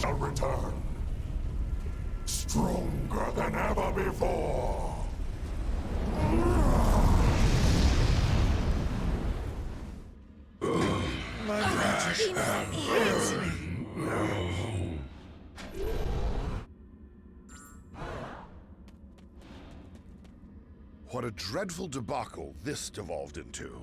shall return, stronger than ever before. What a dreadful debacle this devolved into.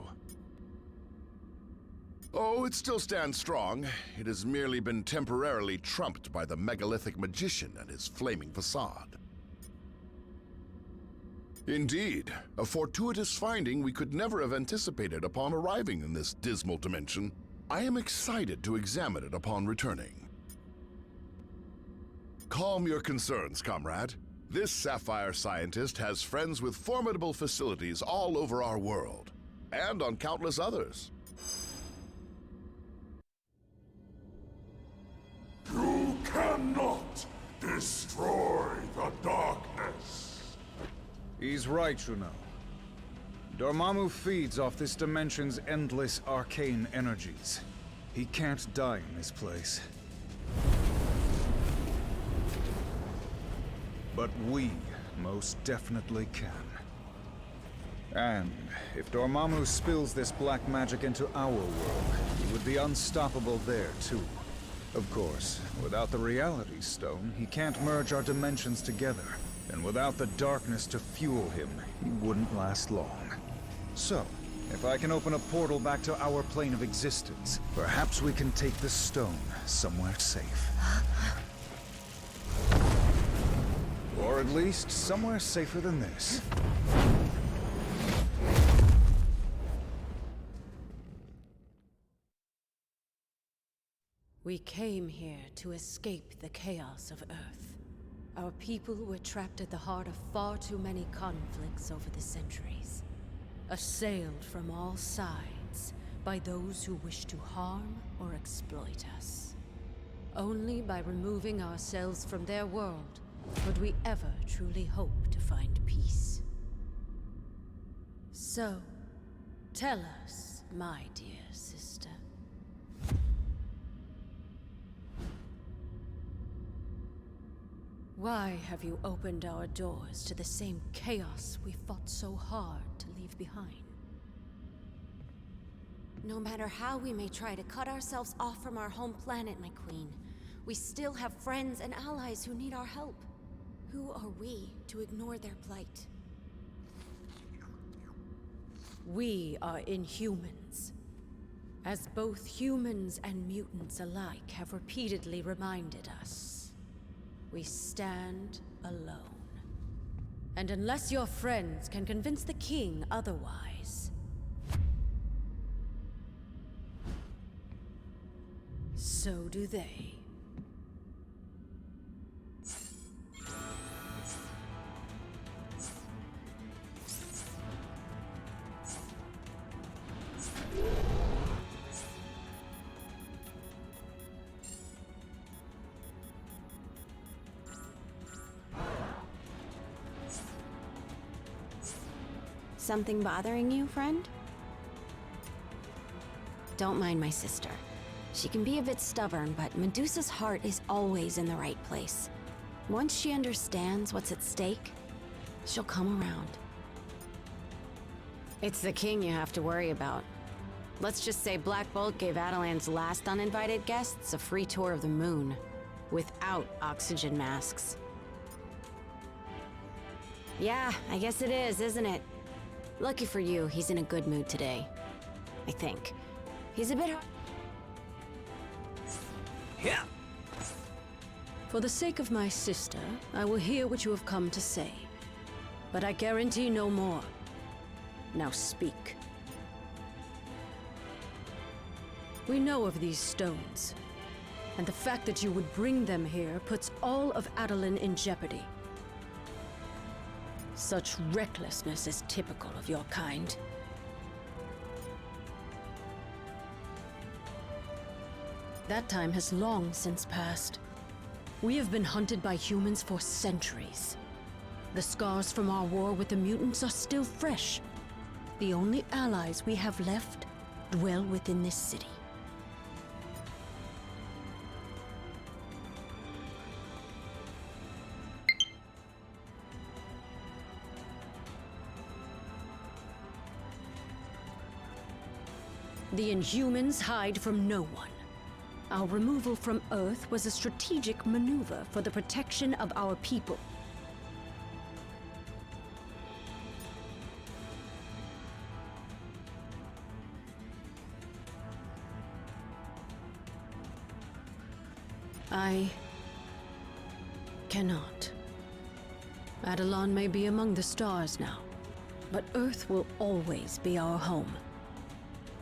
Oh, it still stands strong. It has merely been temporarily trumped by the megalithic magician and his flaming facade. Indeed, a fortuitous finding we could never have anticipated upon arriving in this dismal dimension. I am excited to examine it upon returning. Calm your concerns, comrade. This sapphire scientist has friends with formidable facilities all over our world, and on countless others. You cannot destroy the darkness. He's right, Juno. Dormammu feeds off this dimension's endless arcane energies. He can't die in this place. But we most definitely can. And if Dormammu spills this black magic into our world, he would be unstoppable there too. Of course, without the Reality Stone, he can't merge our dimensions together. And without the darkness to fuel him, he wouldn't last long. So, if I can open a portal back to our plane of existence, perhaps we can take the stone somewhere safe. Or at least somewhere safer than this. We came here to escape the chaos of Earth. Our people were trapped at the heart of far too many conflicts over the centuries. Assailed from all sides by those who wish to harm or exploit us. Only by removing ourselves from their world would we ever truly hope to find peace. So, tell us, my dear sister. Why have you opened our doors to the same chaos we fought so hard to leave behind? No matter how we may try to cut ourselves off from our home planet, my queen, we still have friends and allies who need our help. Who are we to ignore their plight? We are Inhumans. As both humans and mutants alike have repeatedly reminded us, we stand alone. And unless your friends can convince the king otherwise, so do they. Something bothering you, friend? Don't mind my sister. She can be a bit stubborn, but Medusa's heart is always in the right place. Once she understands what's at stake, she'll come around. It's the king you have to worry about. Let's just say Black Bolt gave Adelan's last uninvited guests a free tour of the moon, without oxygen masks. Yeah, I guess it is, isn't it? Lucky for you, he's in a good mood today. I think. He's a bit... Yeah. For the sake of my sister, I will hear what you have come to say. But I guarantee no more. Now speak. We know of these stones, and the fact that you would bring them here puts all of Adelan in jeopardy. Such recklessness is typical of your kind. That time has long since passed. We have been hunted by humans for centuries. The scars from our war with the mutants are still fresh. The only allies we have left dwell within this city. The Inhumans hide from no one. Our removal from Earth was a strategic maneuver for the protection of our people. I cannot. Adelon may be among the stars now, but Earth will always be our home.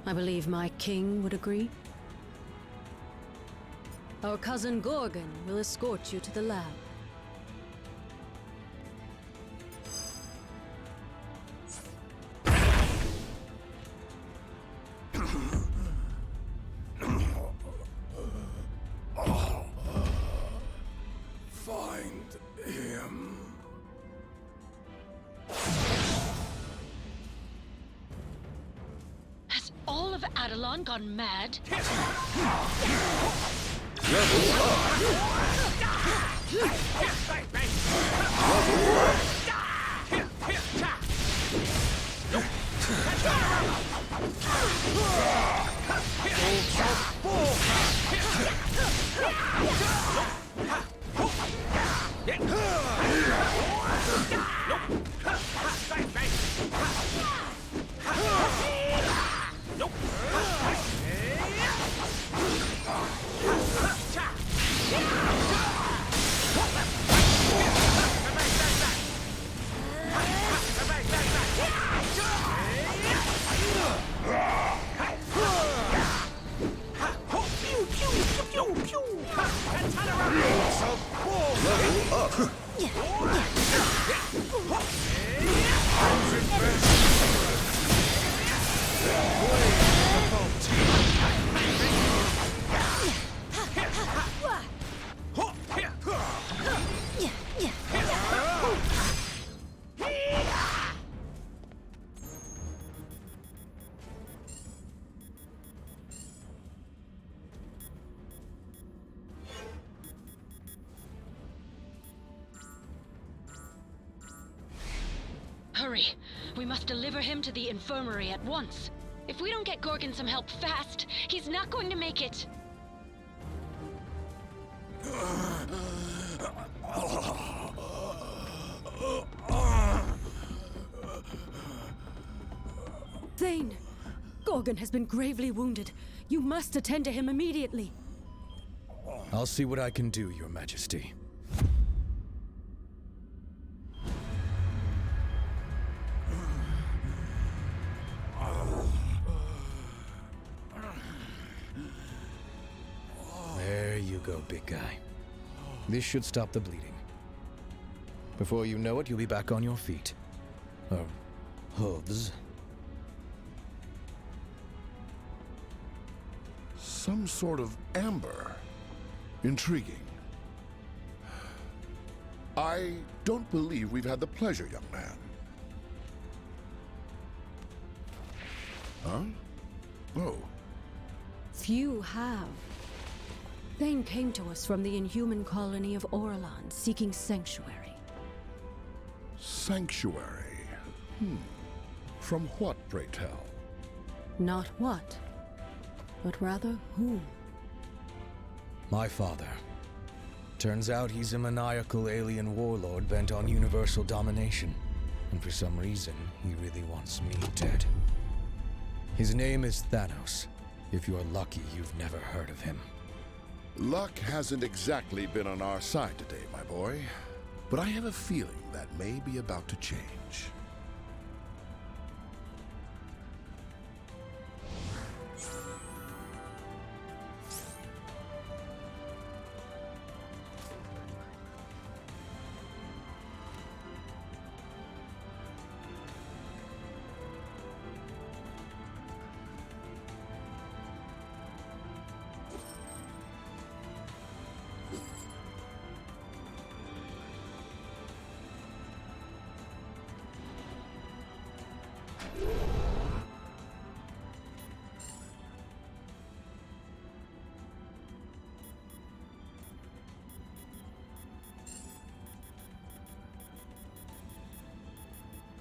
I believe my king would agree. Our cousin Gorgon will escort you to the lab. Find him. Has all of Adelon gone mad? Hurry! We must deliver him to the infirmary at once. If we don't get Gorgon some help fast, he's not going to make it. Thane! Gorgon has been gravely wounded. You must attend to him immediately. I'll see what I can do, Your Majesty. There you go, big guy. This should stop the bleeding. Before you know it, you'll be back on your feet. Hooves. Some sort of amber. Intriguing. I don't believe we've had the pleasure, young man. Huh? Oh. Few have. Thane came to us from the Inhuman colony of Orlan, seeking sanctuary. Sanctuary. From what, pray tell? Not what, but rather whom. My father. Turns out he's a maniacal alien warlord bent on universal domination. And for some reason, he really wants me dead. His name is Thanos. If you're lucky, you've never heard of him. Luck hasn't exactly been on our side today, my boy. But I have a feeling that may be about to change.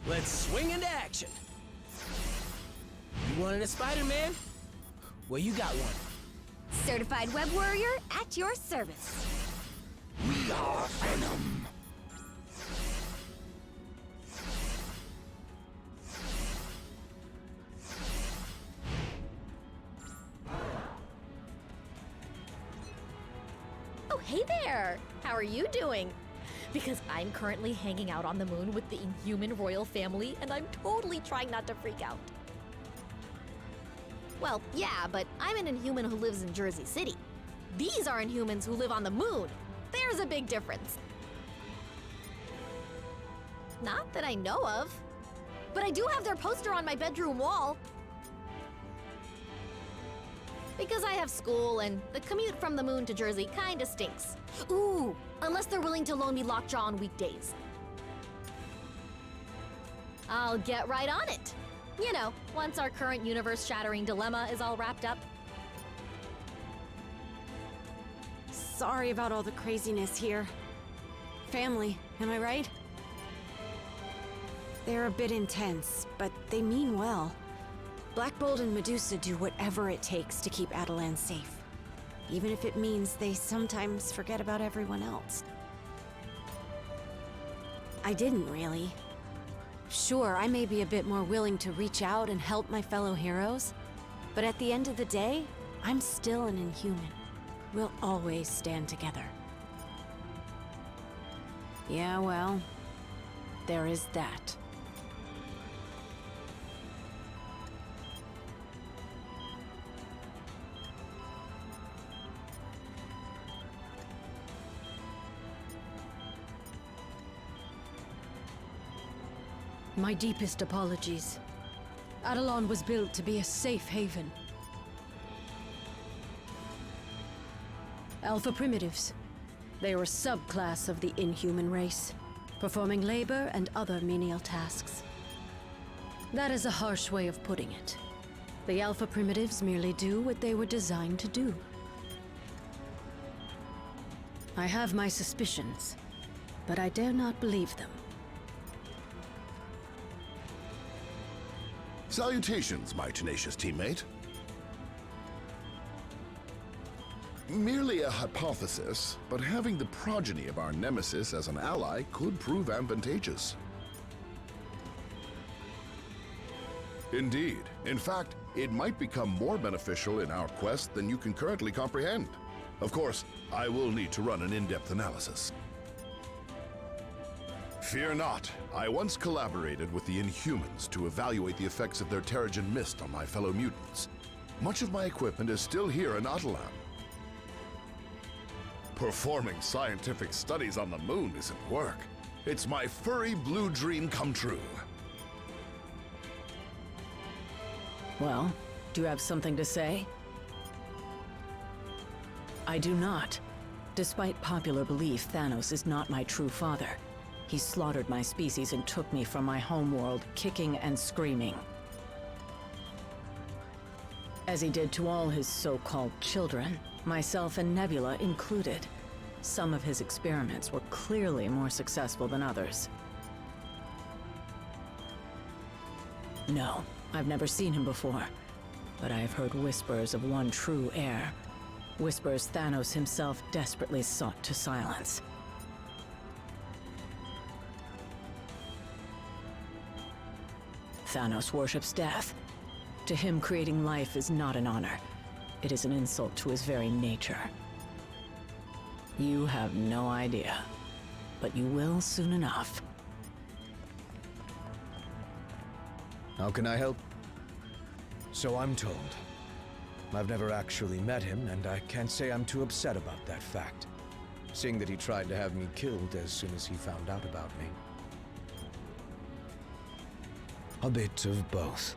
Let's swing into action. You wanted a Spider-Man? Well, you got one. Certified web warrior at your service. We are Venom. Oh, hey there! How are you doing? Because I'm currently hanging out on the moon with the Inhuman royal family, and I'm totally trying not to freak out. Well, yeah, but I'm an Inhuman who lives in Jersey City. These are Inhumans who live on the moon. There's a big difference. Not that I know of. But I do have their poster on my bedroom wall. Because I have school, and the commute from the moon to Jersey kinda stinks. Ooh, unless they're willing to loan me Lockjaw on weekdays. I'll get right on it. You know, once our current universe-shattering dilemma is all wrapped up. Sorry about all the craziness here. Family, am I right? They're a bit intense, but they mean well. Black Bolt and Medusa do whatever it takes to keep Adelan safe. Even if it means they sometimes forget about everyone else. I didn't really. Sure, I may be a bit more willing to reach out and help my fellow heroes, but at the end of the day, I'm still an Inhuman. We'll always stand together. Yeah, well, there is that. My deepest apologies. Adelan was built to be a safe haven. Alpha Primitives. They are a subclass of the Inhuman race, performing labor and other menial tasks. That is a harsh way of putting it. The Alpha Primitives merely do what they were designed to do. I have my suspicions, but I dare not believe them. Salutations, my tenacious teammate. Merely a hypothesis, but having the progeny of our nemesis as an ally could prove advantageous. Indeed. In fact, it might become more beneficial in our quest than you can currently comprehend. Of course, I will need to run an in-depth analysis. Fear not. I once collaborated with the Inhumans to evaluate the effects of their Terrigen Mist on my fellow mutants. Much of my equipment is still here in Atalan. Performing scientific studies on the moon isn't work. It's my furry blue dream come true. Well, do you have something to say? I do not. Despite popular belief, Thanos is not my true father. He slaughtered my species and took me from my homeworld, kicking and screaming. As he did to all his so-called children, myself and Nebula included. Some of his experiments were clearly more successful than others. No, I've never seen him before, but I have heard whispers of one true heir. Whispers Thanos himself desperately sought to silence. Thanos worships death. To him, creating life is not an honor. It is an insult to his very nature. You have no idea, but you will soon enough. How can I help? So I'm told. I've never actually met him, and I can't say I'm too upset about that fact, seeing that he tried to have me killed as soon as he found out about me. A bit of both.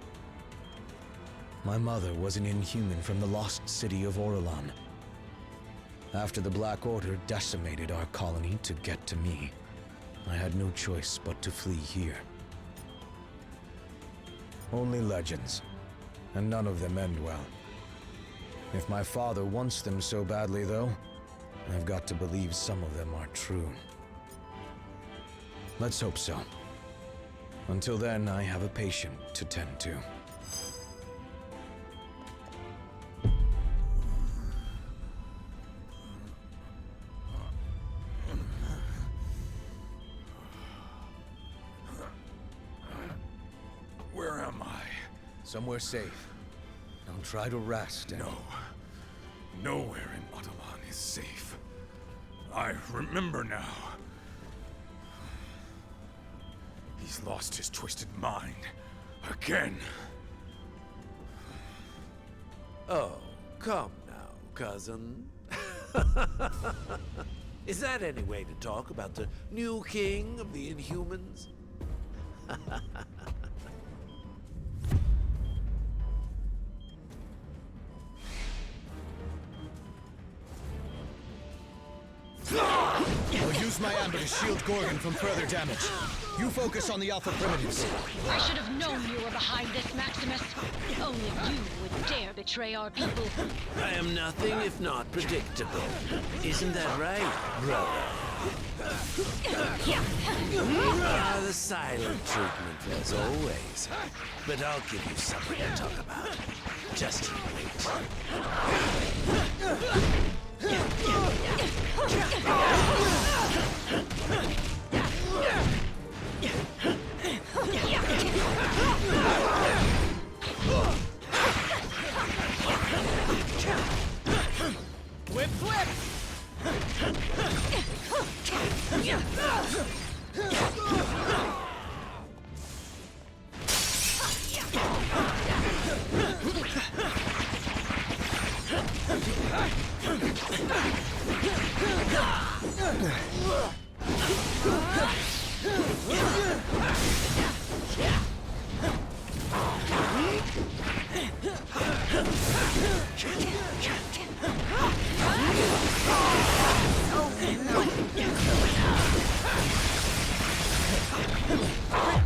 My mother was an Inhuman from the lost city of Orelon. After the Black Order decimated our colony to get to me, I had no choice but to flee here. Only legends, and none of them end well. If my father wants them so badly, though, I've got to believe some of them are true. Let's hope so. Until then, I have a patient to tend to. somewhere safe. Now try to rest and... No. Nowhere in Atalan is safe. I remember now. He's lost his twisted mind. Again. Oh, come now, cousin. Is that any way to talk about the new king of the Inhumans? I'll use my amber to shield Gorgon from further damage. You focus on the Alpha Primitives. I should have known you were behind this, Maximus. Only you would dare betray our people. I am nothing if not predictable. Isn't that right, brother? The silent treatment as always. But I'll give you something to talk about. Just you Whip, whip!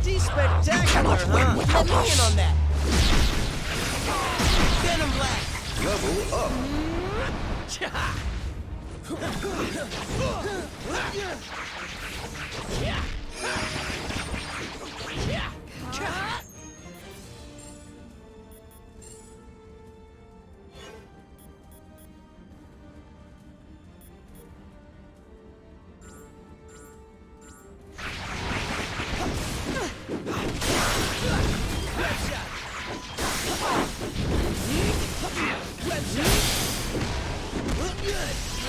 Pretty spectacular, huh? Let me in on that. Venom Blast. Level up.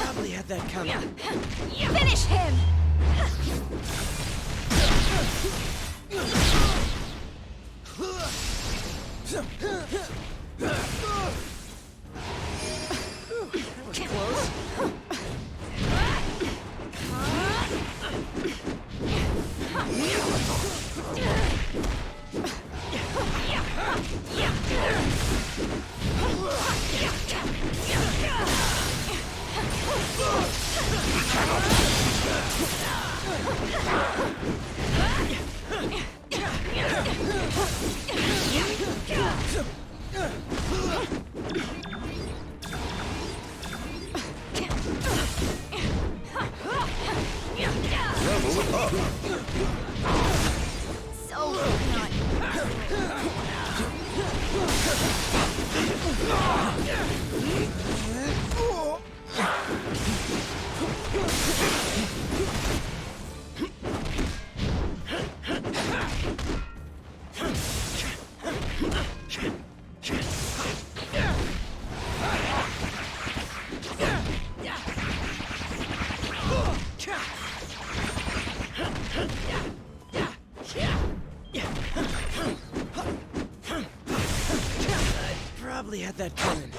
Probably had that coming. Finish him! Level up. So not. Probably had that coming.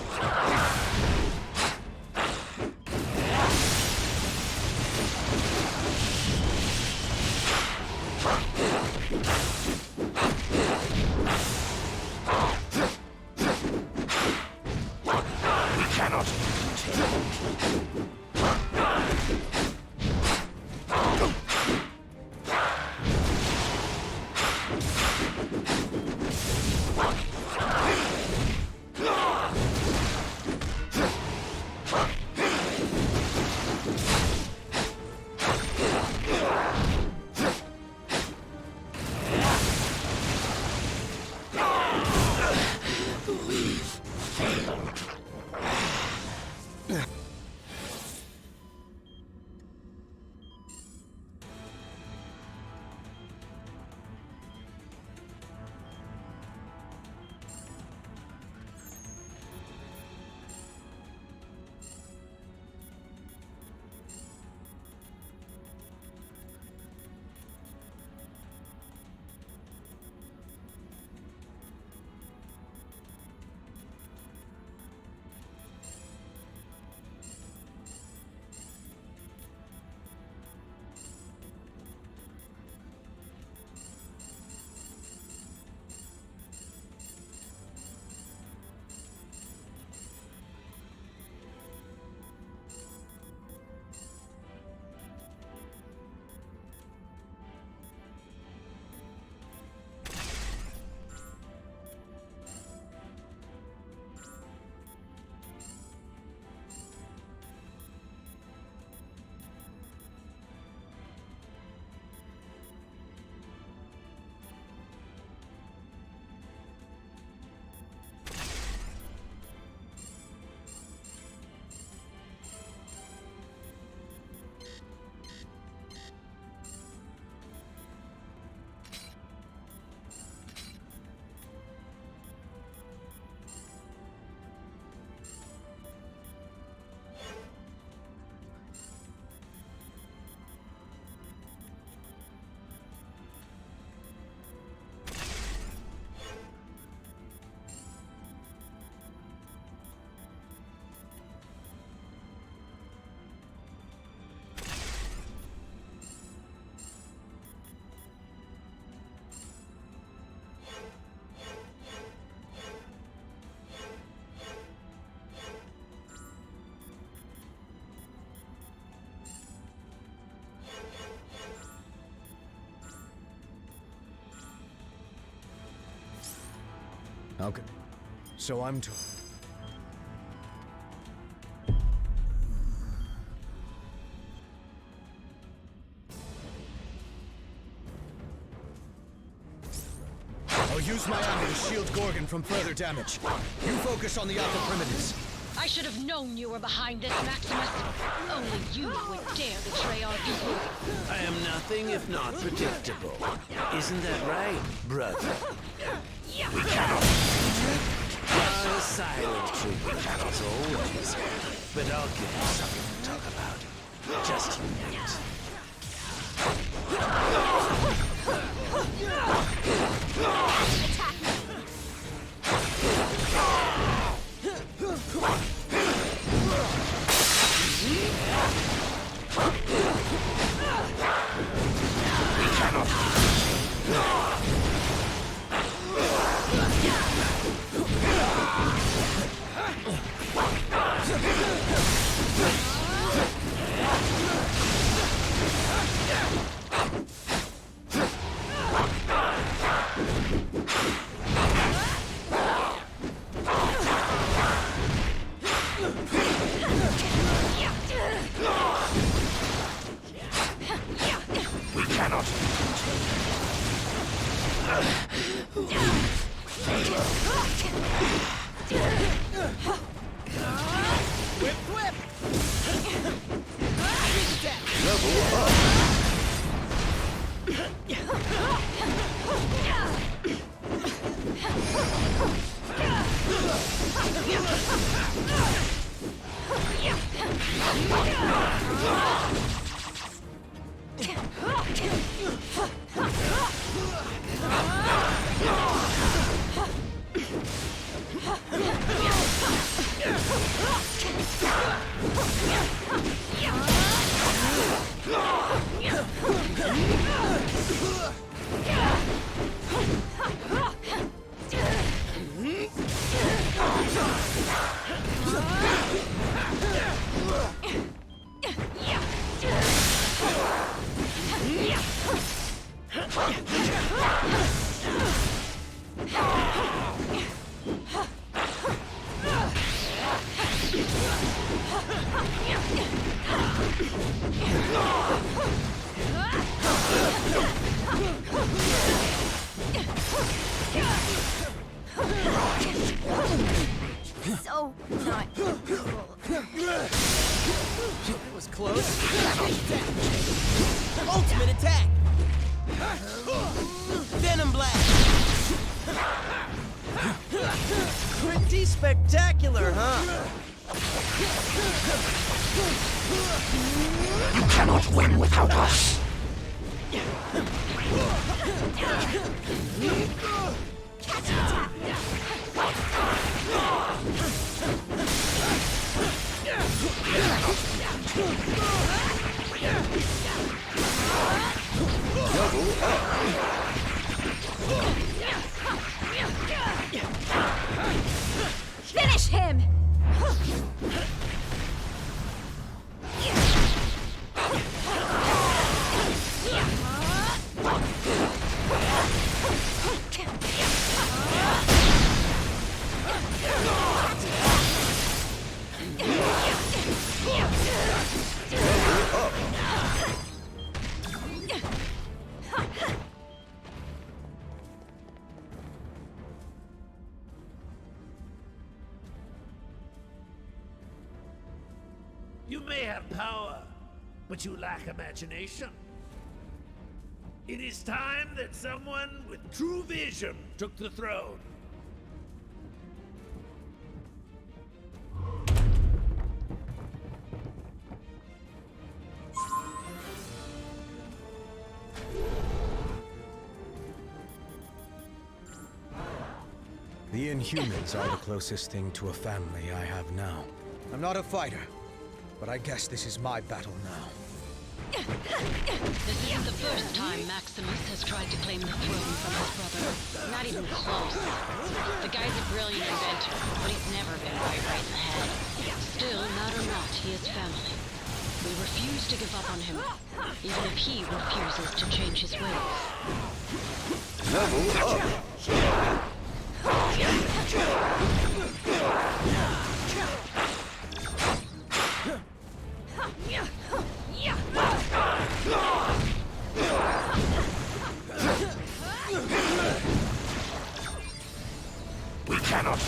Okay. So I'm to... I'll use my ammo to shield Gorgon from further damage. You focus on the outer primitives. I should have known you were behind this, Maximus. Only you would dare betray our people. I am nothing if not predictable. Isn't that right, brother? We cannot. A silent treatment as always. But I'll give you something to talk about. Just you wait. So not cool. It was close. Ultimate attack! Venom blast! Pretty spectacular, huh? You cannot win without us. Finish him! You may have power, but you lack imagination. It is time that someone with true vision took the throne. The Inhumans are the closest thing to a family I have now. I'm not a fighter, but I guess this is my battle now. This isn't the first time Maximus has tried to claim the throne from his brother. Not even close. The guy's a brilliant inventor, but he's never been quite right in the head. Still, matter not, he is family. We refuse to give up on him, even if he refuses to change his ways. Level up. We cannot.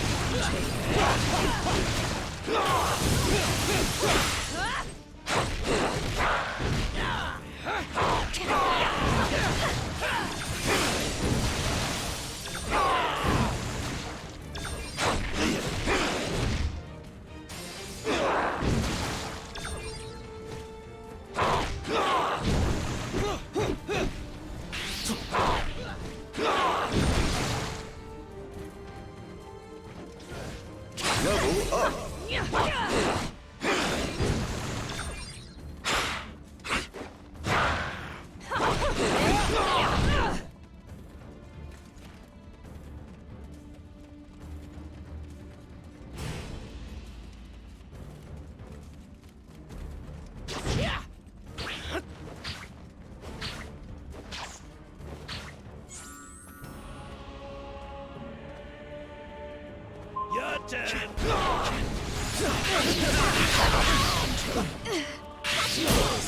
Level up. Your turn.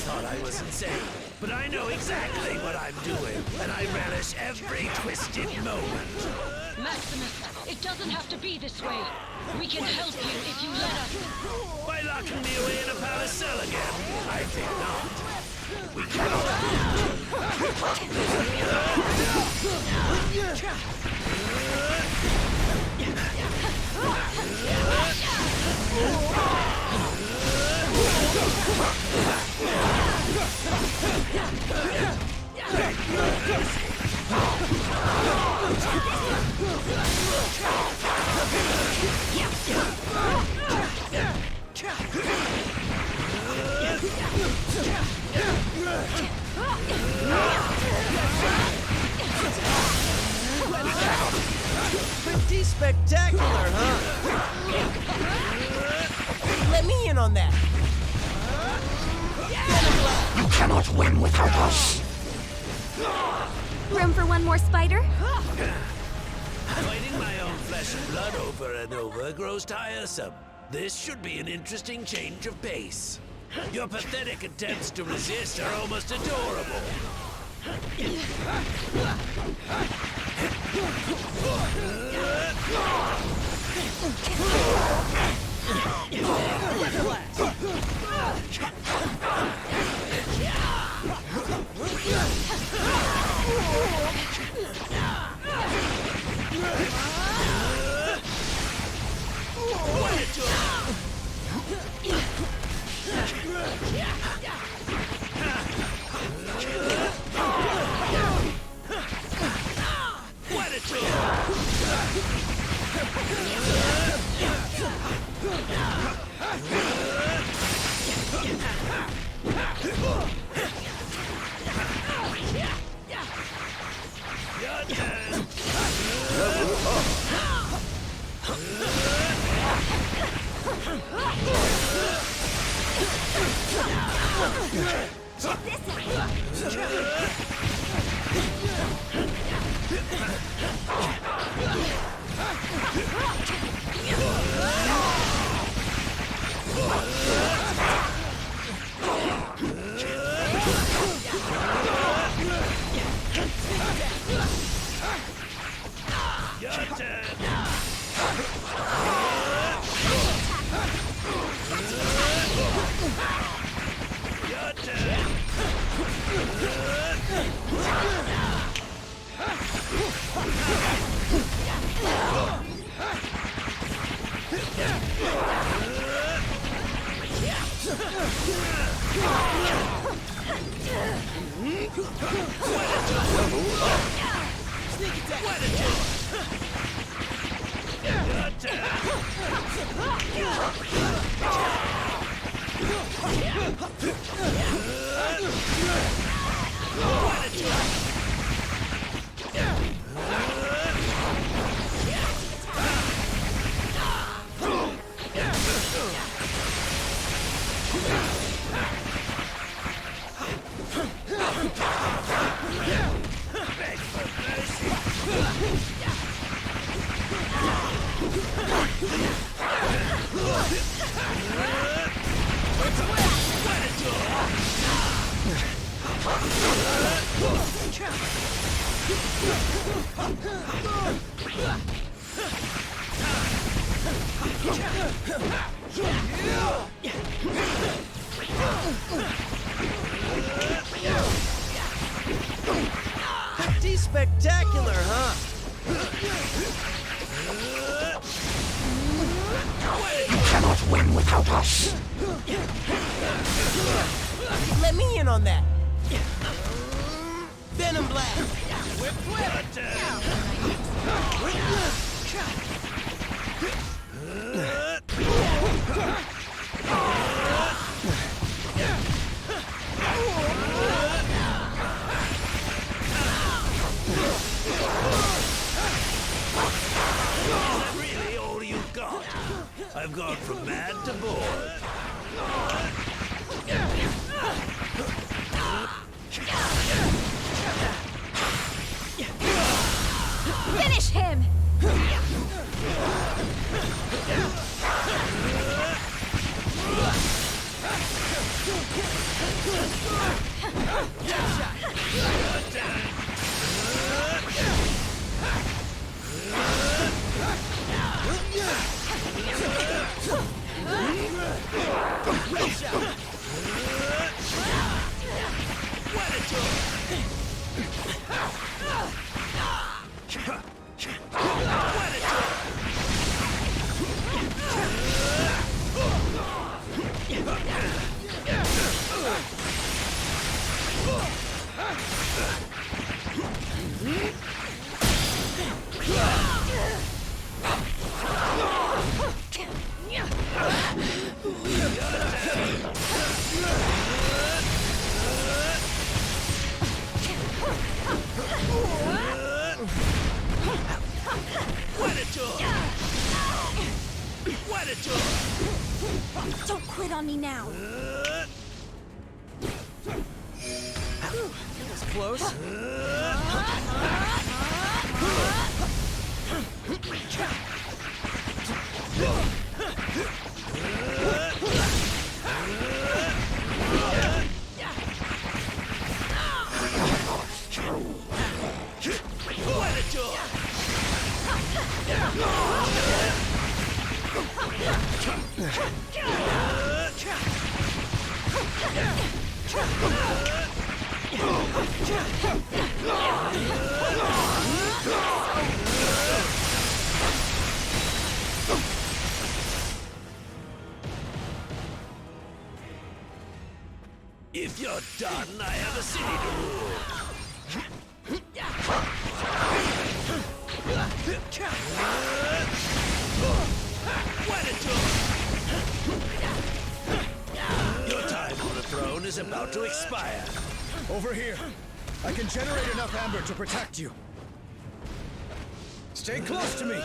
Thought I was insane, but I know exactly what I'm doing, and I relish every twisted moment. Maximus, it doesn't have to be this way. We can help you if you let us. By locking me away in a palace cell again? I think not. We cannot. Pretty spectacular, huh? Let me in on that. You cannot win without us. Room for one more spider? Fighting my own flesh and blood over and over grows tiresome. This should be an interesting change of pace. Your pathetic attempts to resist are almost adorable. Pretty spectacular, huh? You cannot win without us. Let me in on that. Venom Blast. Whip, Really all you got? I've gone from mad to bored. Finish him! Don't quit on me now. that was close. If you're done, I have a city to rule. Your time on the throne is about to expire. Over here. I can generate enough amber to protect you. Stay close to me.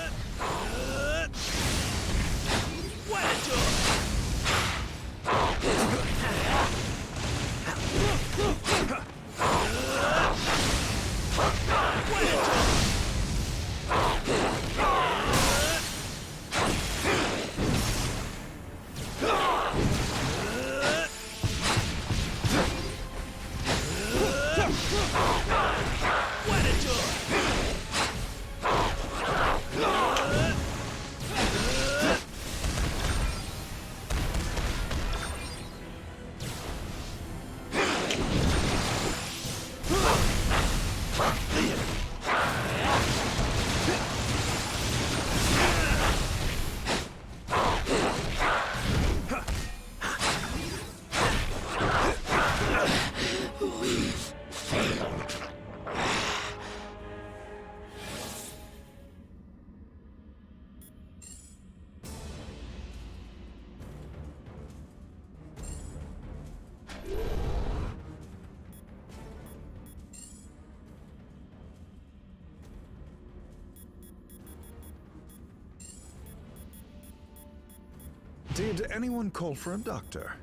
Did anyone call for a doctor?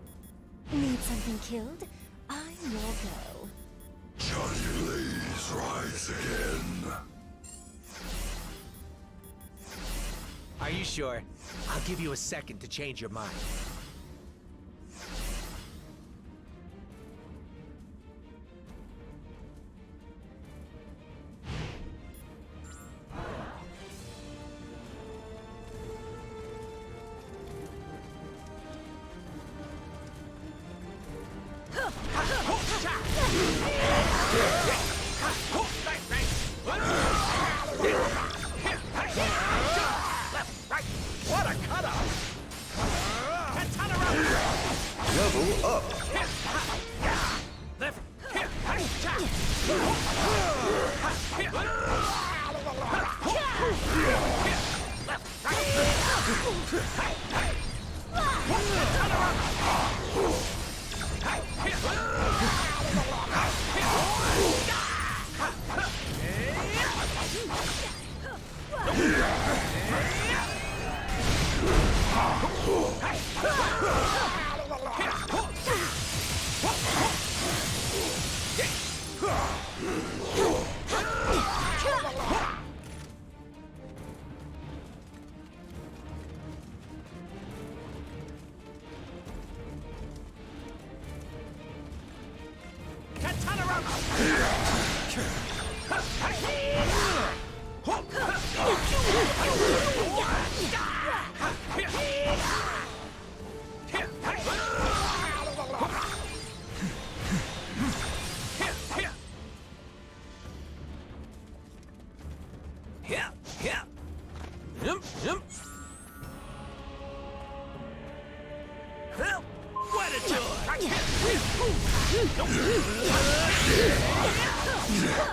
Need something killed? I'm your go. Johnny Lee's rise again. Are you sure? I'll give you a second to change your mind. What a cutoff! Level up. Left. What a joy!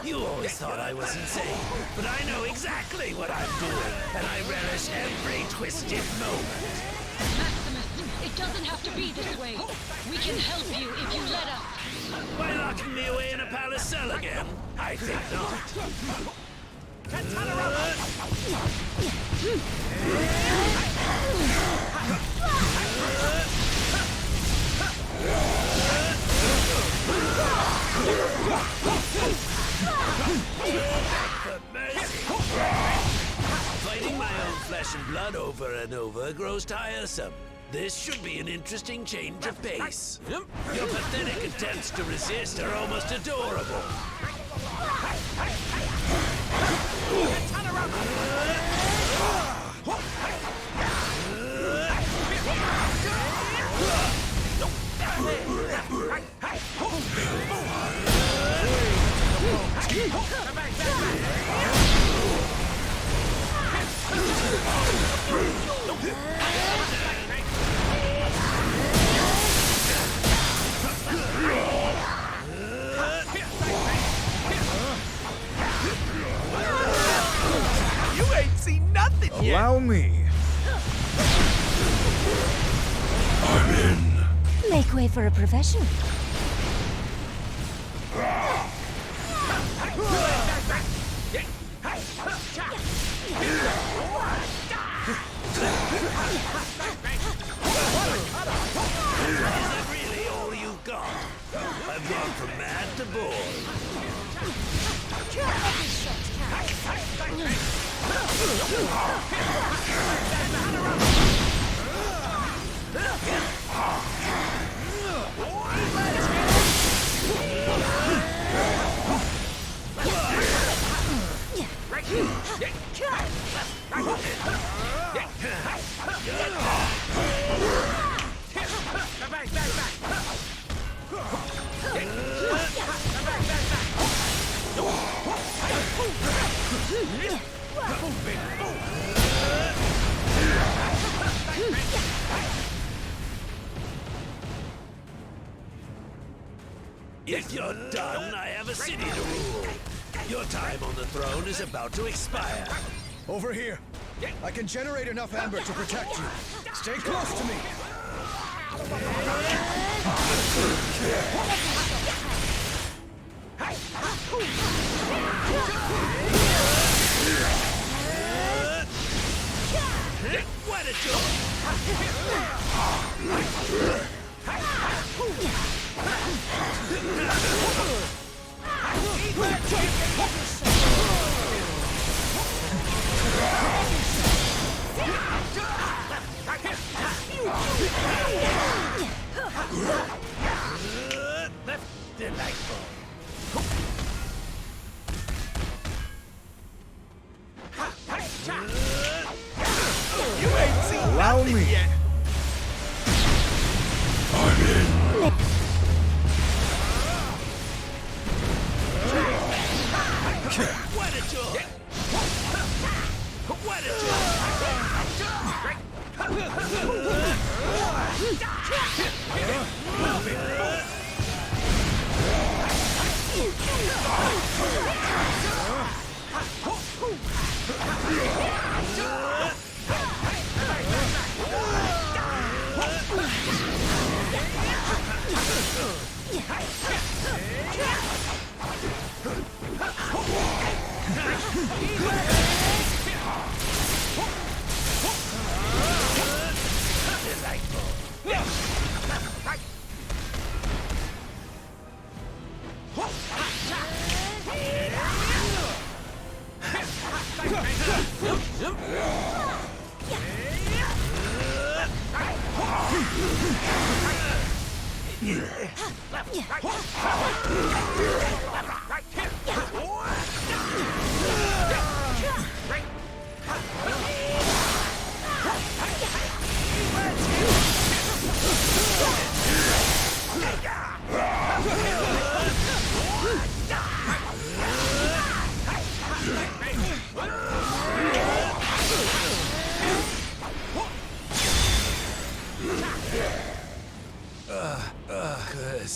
You always thought I was insane, but I know exactly what I'm doing, and I relish every twisted moment. Maximus, it doesn't have to be this way. We can help you if you let us. By locking me away in a palace cell again? I think not. For mercy. Fighting my own flesh and blood over and over grows tiresome. This should be an interesting change of pace. Your pathetic attempts to resist are almost adorable. You ain't seen nothing yet. Allow me. I'm in. Make way for a professional. Is that really all you've got? I've gone from mad to bored. If you're done, I have a city to rule. Your time on the throne is about to expire. Over here. I can generate enough amber to protect you. Stay close to me. What a joy! Delightful. You ain't seen Allow nothing me. yet. I'm in.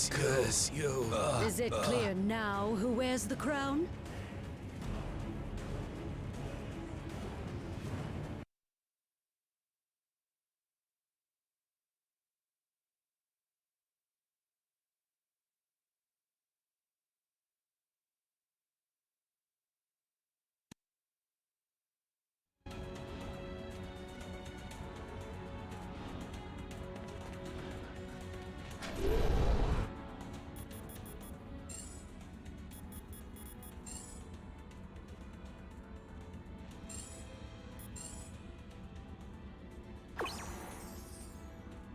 Cause you... Is it clear now who wears the crown?